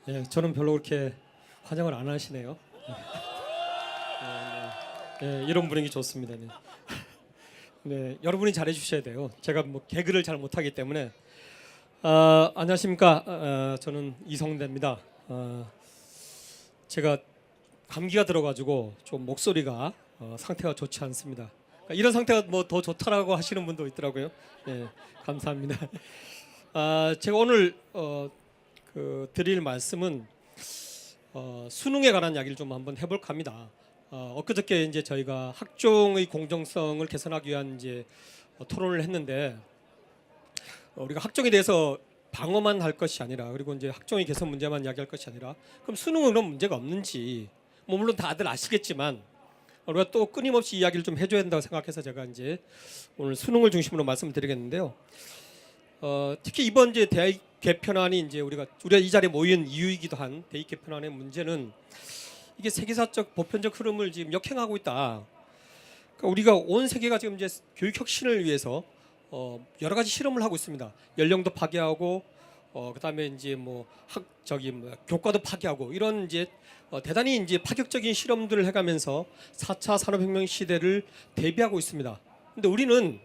예, 저는 별로 그렇게 환영을 안 하시네요. 이런 분위기 좋습니다. 네. 네, 여러분이 잘해 주셔야 돼요. 제가 뭐 개그를 잘 못하기 때문에. 안녕하십니까? 저는 이성대입니다. 제가 감기가 들어가지고 좀 목소리가 상태가 좋지 않습니다. 그러니까 이런 상태가 뭐 더 좋다라고 하시는 분도 있더라고요. 네, 감사합니다. 제가 오늘 드릴 말씀은 수능에 관한 이야기를 좀 한번 해볼까 합니다. 엊그저께 이제 저희가 학종의 공정성을 개선하기 위한 이제 토론을 했는데 우리가 학종에 대해서 방어만 할 것이 아니라 그리고 이제 학종의 개선 문제만 이야기할 것이 아니라 그럼 수능은 그런 문제가 없는지 뭐 물론 다들 아시겠지만 우리가 또 끊임없이 이야기를 좀 해줘야 된다고 생각해서 제가 이제 오늘 수능을 중심으로 말씀드리겠는데요. 특히 이번 이제 대학 개편안이 이제 우리가 이 자리에 모인 이유이기도 한 대입 개편안의 문제는 이게 세계사적 보편적 흐름을 지금 역행하고 있다. 그러니까 우리가 온 세계가 지금 이제 교육 혁신을 위해서 여러 가지 실험을 하고 있습니다. 연령도 파괴하고 그다음에 이제 교과도 파괴하고 이런 이제 대단히 이제 파격적인 실험들을 해가면서 4차 산업혁명 시대를 대비하고 있습니다. 근데 우리는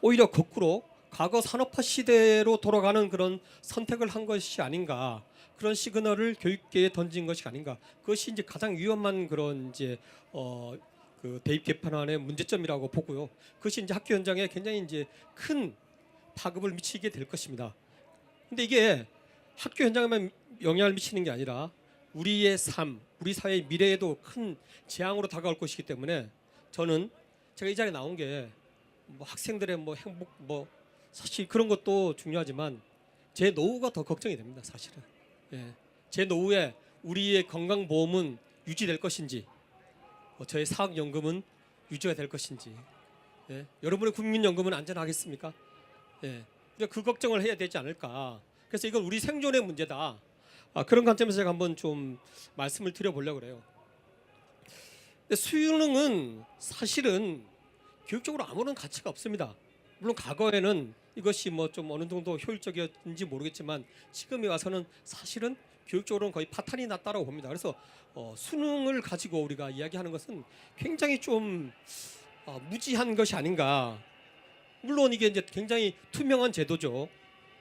오히려 거꾸로 과거 산업화 시대로 돌아가는 그런 선택을 한 것이 아닌가, 그런 시그널을 교육계에 던진 것이 아닌가. 그것이 이제 가장 위험한 그런 이제 그 대입 개편안의 문제점이라고 보고요. 그것이 이제 학교 현장에 굉장히 이제 큰 파급을 미치게 될 것입니다. 근데 이게 학교 현장에만 영향을 미치는 게 아니라 우리의 삶, 우리 사회의 미래에도 큰 재앙으로 다가올 것이기 때문에 저는 제가 이 자리에 나온 게 뭐 학생들의 뭐 행복 사실 그런 것도 중요하지만 제 노후가 더 걱정이 됩니다. 사실은. 예. 제 노후에 우리의 건강보험은 유지될 것인지, 저의 사학연금은 유지가 될 것인지, 예. 여러분의 국민연금은 안전하겠습니까? 예. 그 걱정을 해야 되지 않을까. 그래서 이건 우리 생존의 문제다. 그런 관점에서 제가 한번 좀 말씀을 드려보려고 그래요. 근데 수능은 사실은 교육적으로 아무런 가치가 없습니다. 물론 과거에는 이것이 뭐 좀 어느 정도 효율적이었는지 모르겠지만 지금에 와서는 사실은 교육적으로는 거의 파탄이 났다라고 봅니다. 그래서 수능을 가지고 우리가 이야기하는 것은 굉장히 좀 무지한 것이 아닌가. 물론 이게 이제 굉장히 투명한 제도죠.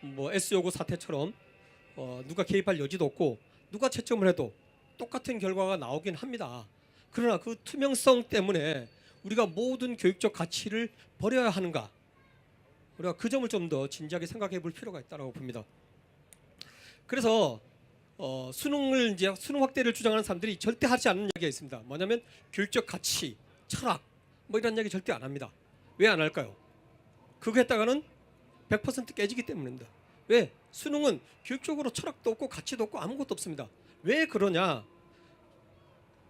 뭐 S요구 사태처럼 누가 개입할 여지도 없고 누가 채점을 해도 똑같은 결과가 나오긴 합니다. 그러나 그 투명성 때문에 우리가 모든 교육적 가치를 버려야 하는가? 우리가 그 점을 좀 더 진지하게 생각해 볼 필요가 있다고 봅니다. 그래서 수능을 이제 수능 확대를 주장하는 사람들이 절대 하지 않는 이야기가 있습니다. 뭐냐면 교육적 가치, 철학 뭐 이런 이야기 절대 안 합니다. 왜 안 할까요? 그거 했다가는 100% 깨지기 때문입니다. 왜? 수능은 교육적으로 철학도 없고 가치도 없고 아무것도 없습니다. 왜 그러냐?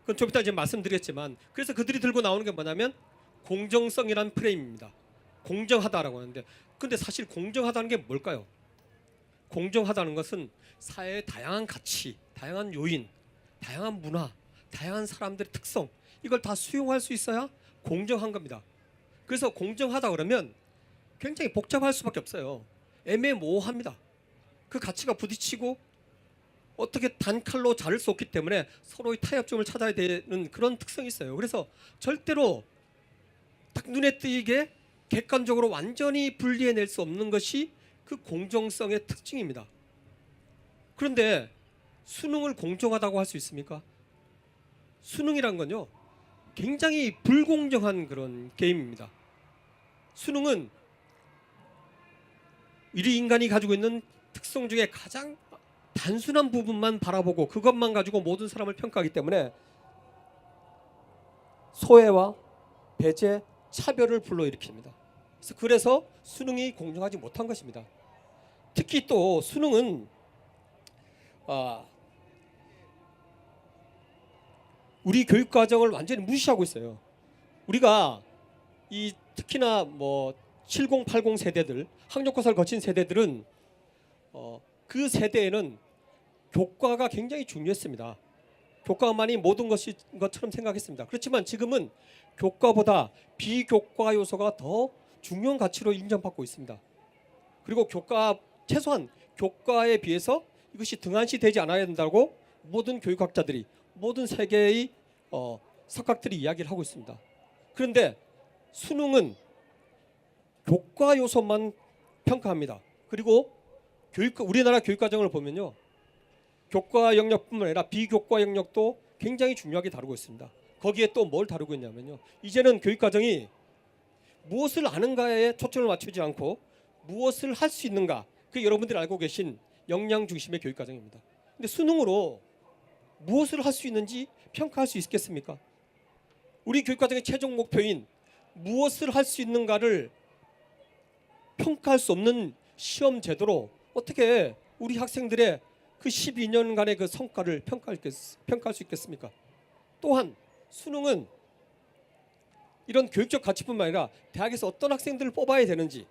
그건 좀 이따 이제 말씀드렸지만, 그래서 그들이 들고 나오는 게 뭐냐면 공정성이라는 프레임입니다. 공정하다라고 하는데, 근데 사실 공정하다는 게 뭘까요? 공정하다는 것은 사회의 다양한 가치, 다양한 요인, 다양한 문화, 다양한 사람들의 특성, 이걸 다 수용할 수 있어야 공정한 겁니다. 그래서 공정하다 그러면 굉장히 복잡할 수밖에 없어요. 애매모호합니다. 그 가치가 부딪히고 어떻게 단칼로 자를 수 없기 때문에 서로의 타협점을 찾아야 되는 그런 특성이 있어요. 그래서 절대로 딱 눈에 띄게 객관적으로 완전히 분리해낼 수 없는 것이 그 공정성의 특징입니다. 그런데 수능을 공정하다고 할 수 있습니까? 수능이란 건요, 굉장히 불공정한 그런 게임입니다. 수능은 우리 인간이 가지고 있는 특성 중에 가장 단순한 부분만 바라보고 그것만 가지고 모든 사람을 평가하기 때문에 소외와 배제, 차별을 불러일으킵니다. 그래서 수능이 공정하지 못한 것입니다. 특히 또 수능은 우리 교육 과정을 완전히 무시하고 있어요. 우리가 특히나 뭐 70, 80 세대들, 학력고사를 거친 세대들은 그 세대에는 교과가 굉장히 중요했습니다. 교과만이 모든 것처럼 생각했습니다. 그렇지만 지금은 교과보다 비교과 요소가 더 중요한 가치로 인정받고 있습니다. 그리고 최소한 교과에 비해서 이것이 등한시되지 않아야 된다고 모든 교육학자들이, 모든 세계의 석학들이 이야기를 하고 있습니다. 그런데 수능은 교과 요소만 평가합니다. 그리고 우리나라 교육과정을 보면요, 교과 영역뿐만 아니라 비교과 영역도 굉장히 중요하게 다루고 있습니다. 거기에 또 뭘 다루고 있냐면요, 이제는 교육과정이 무엇을 아는가에 초점을 맞추지 않고 무엇을 할 수 있는가, 그 여러분들이 알고 계신 역량 중심의 교육과정입니다. 근데 수능으로 무엇을 할 수 있는지 평가할 수 있겠습니까? 우리 교육과정의 최종 목표인 무엇을 할 수 있는가를 평가할 수 없는 시험 제도로 어떻게 우리 학생들의 그 12년간의 그 성과를 평가할 수 있겠습니까? 또한 수능은 이런 교육적 가치뿐만 아니라 대학에서 어떤 학생들을 뽑아야 되는지,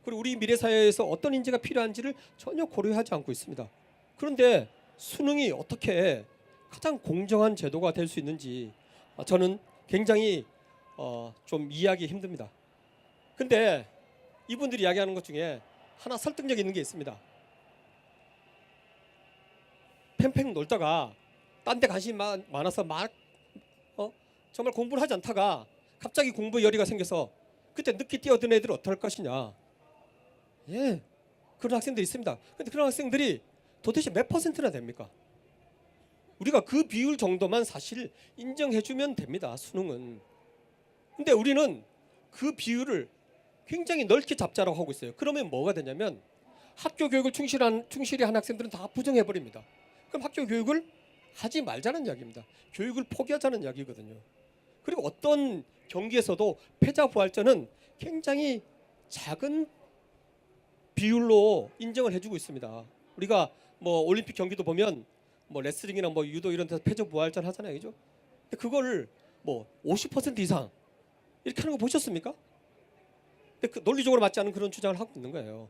그리고 우리 미래 사회에서 어떤 인재가 필요한지를 전혀 고려하지 않고 있습니다. 그런데 수능이 어떻게 가장 공정한 제도가 될 수 있는지 저는 굉장히 좀 이해하기 힘듭니다. 근데 이분들이 이야기하는 것 중에 하나 설득력 있는 게 있습니다. 팽팽 놀다가 딴 데 관심이 많아서 정말 공부를 하지 않다가 갑자기 공부 열의가 생겨서 그때 늦게 뛰어든 애들은 어떨 것이냐. 예, 그런 학생들이 있습니다. 근데 그런 학생들이 도대체 몇 퍼센트나 됩니까? 우리가 그 비율 정도만 사실 인정해주면 됩니다, 수능은. 근데 우리는 그 비율을 굉장히 넓게 잡자라고 하고 있어요. 그러면 뭐가 되냐면 학교 교육을 충실히 한 학생들은 다 부정해버립니다. 그럼 학교 교육을 하지 말자는 이야기입니다. 교육을 포기하자는 이야기거든요. 그리고 어떤 경기에서도 패자부활전은 굉장히 작은 비율로 인정을 해주고 있습니다. 우리가 뭐 올림픽 경기도 보면 뭐 레슬링이나 뭐 유도 이런 데서 패자부활전 하잖아요, 그죠? 근데 그거를 뭐 50% 이상 이렇게 하는 거 보셨습니까? 근데 그 논리적으로 맞지 않은 그런 주장을 하고 있는 거예요.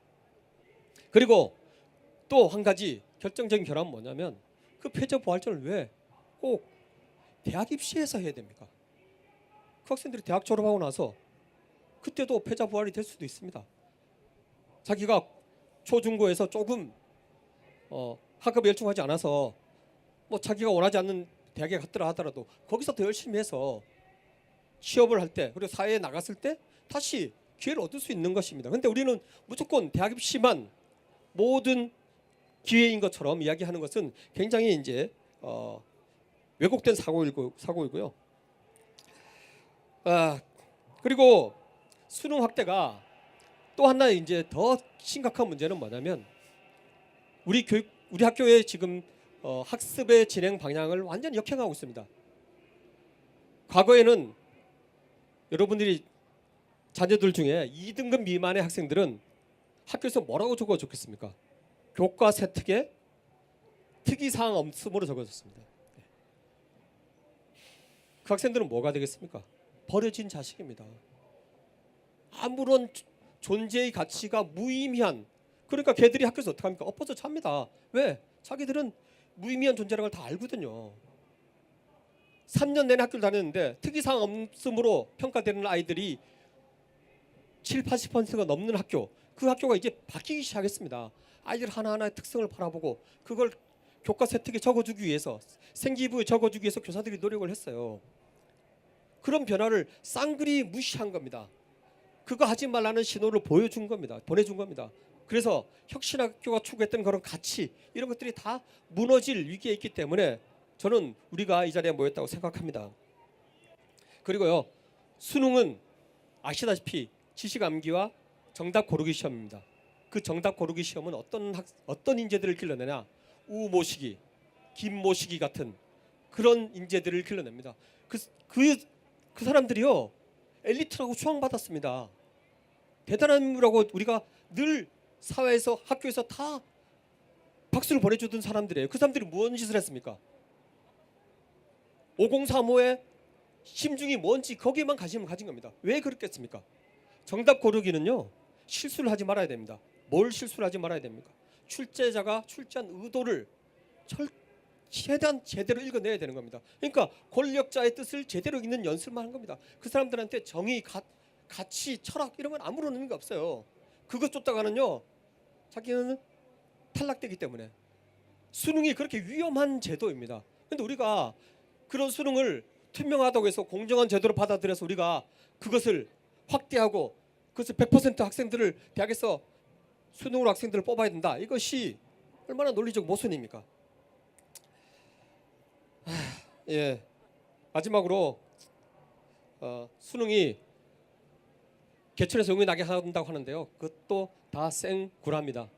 그리고 또 한 가지 결정적인 결함은 뭐냐면 그 패자부활전을 왜 꼭 대학 입시에서 해야 됩니까? 그 학생들이 대학 졸업하고 나서 그때도 패자부활이 될 수도 있습니다. 자기가 초중고에서 조금 학업에 열중하지 않아서 뭐 자기가 원하지 않는 대학에 갔더라 하더라도 거기서 더 열심히 해서 취업을 할 때, 그리고 사회에 나갔을 때 다시 기회를 얻을 수 있는 것입니다. 근데 우리는 무조건 대학 입시만 모든 기회인 것처럼 이야기하는 것은 굉장히 이제 왜곡된 사고이고요. 그리고 수능 확대가 또 하나 이제 더 심각한 문제는 뭐냐면 우리 학교의 지금 학습의 진행 방향을 완전히 역행하고 있습니다. 과거에는 여러분들이 자녀들 중에 2등급 미만의 학생들은 학교에서 뭐라고 적어줬겠습니까? 교과 세특에 특이사항 없음으로 적어줬습니다. 그 학생들은 뭐가 되겠습니까? 버려진 자식입니다. 아무런 존재의 가치가 무의미한, 그러니까 걔들이 학교에서 어떻게 합니까? 엎어져 잡니다. 왜? 자기들은 무의미한 존재라는 걸 다 알거든요. 3년 내내 학교를 다녔는데 특이사항 없음으로 평가되는 아이들이 70~80%가 넘는 학교, 그 학교가 이제 바뀌기 시작했습니다. 아이들 하나하나의 특성을 바라보고 그걸 교과 세특에 적어주기 위해서, 생기부에 적어주기 위해서 교사들이 노력을 했어요. 그런 변화를 쌍그리 무시한 겁니다. 그거 하지 말라는 신호를 보내준 겁니다. 그래서 혁신학교가 추구했던 그런 가치, 이런 것들이 다 무너질 위기에 있기 때문에 저는 우리가 이 자리에 모였다고 생각합니다. 그리고요, 수능은 아시다시피 지식 암기와 정답 고르기 시험입니다. 그 정답 고르기 시험은 어떤 인재들을 길러내냐? 우모시기, 김모시기 같은 그런 인재들을 길러냅니다. 그 사람들이요, 엘리트라고 추앙받았습니다. 대단한 인물이라고 우리가 늘 사회에서, 학교에서 다 박수를 보내주던 사람들이에요. 그 사람들이 무슨 짓을 했습니까? 5035의 심중이 뭔지 거기에만 관심을 가진 겁니다. 왜 그렇겠습니까? 정답 고르기는요, 실수를 하지 말아야 됩니다. 뭘 실수를 하지 말아야 됩니까? 출제자가 출제한 의도를 최대한 제대로 읽어내야 되는 겁니다. 그러니까 권력자의 뜻을 제대로 읽는 연습만 한 겁니다. 그 사람들한테 정의, 가치, 철학 이런 건 아무런 의미가 없어요. 그것 쫓다가는요, 자기는 탈락되기 때문에. 수능이 그렇게 위험한 제도입니다. 근데 우리가 그런 수능을 투명하다고 해서 공정한 제도로 받아들여서 우리가 그것을 확대하고 그것을 100% 학생들을 대학에서 수능으로 학생들을 뽑아야 된다. 이것이 얼마나 논리적 모순입니까? 예. 마지막으로 수능이 개천에서 용이 나게 한다고 하는데요. 그것도 다 생구라입니다.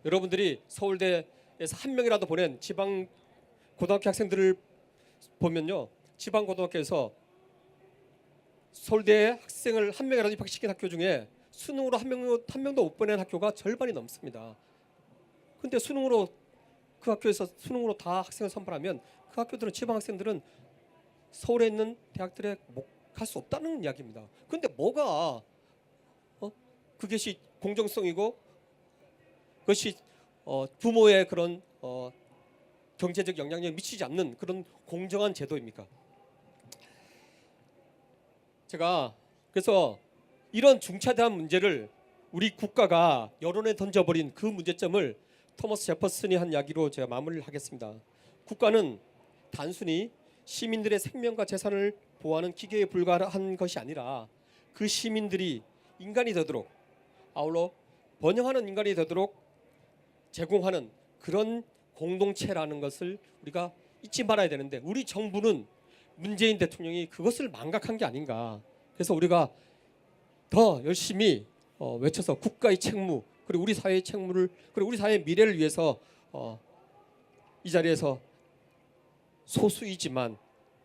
여러분들이 서울대에서 한 명이라도 보낸 지방 고등학교 학생들을 보면요, 지방 고등학교에서 서울대 학생을 한 명이라도 입학시킨 학교 중에 수능으로 한 명도 못 보낸 학교가 절반이 넘습니다. 근데 수능으로 그 학교에서 수능으로 다 학생을 선발하면 그 학교들은 지방 학생들은 서울에 있는 대학들에 갈 수 없다는 이야기입니다. 근데 뭐가 그것이 공정성이고 그것이 부모의 그런 경제적 영향력에 미치지 않는 그런 공정한 제도입니까? 제가 그래서 이런 중차대한 문제를 우리 국가가 여론에 던져버린 그 문제점을 토머스 제퍼슨이 한 이야기로 제가 마무리를 하겠습니다. 국가는 단순히 시민들의 생명과 재산을 보호하는 기계에 불과한 것이 아니라 그 시민들이 인간이 되도록, 아울러 번영하는 인간이 되도록 제공하는 그런 공동체라는 것을 우리가 잊지 말아야 되는데, 우리 정부는 문재인 대통령이 그것을 망각한 게 아닌가. 그래서 우리가 더 열심히 외쳐서 국가의 책무, 그리고 우리 사회의 책무를, 그리고 우리 사회의 미래를 위해서 이 자리에서 소수이지만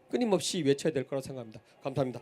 끊임없이 외쳐야 될 거라고 생각합니다. 감사합니다.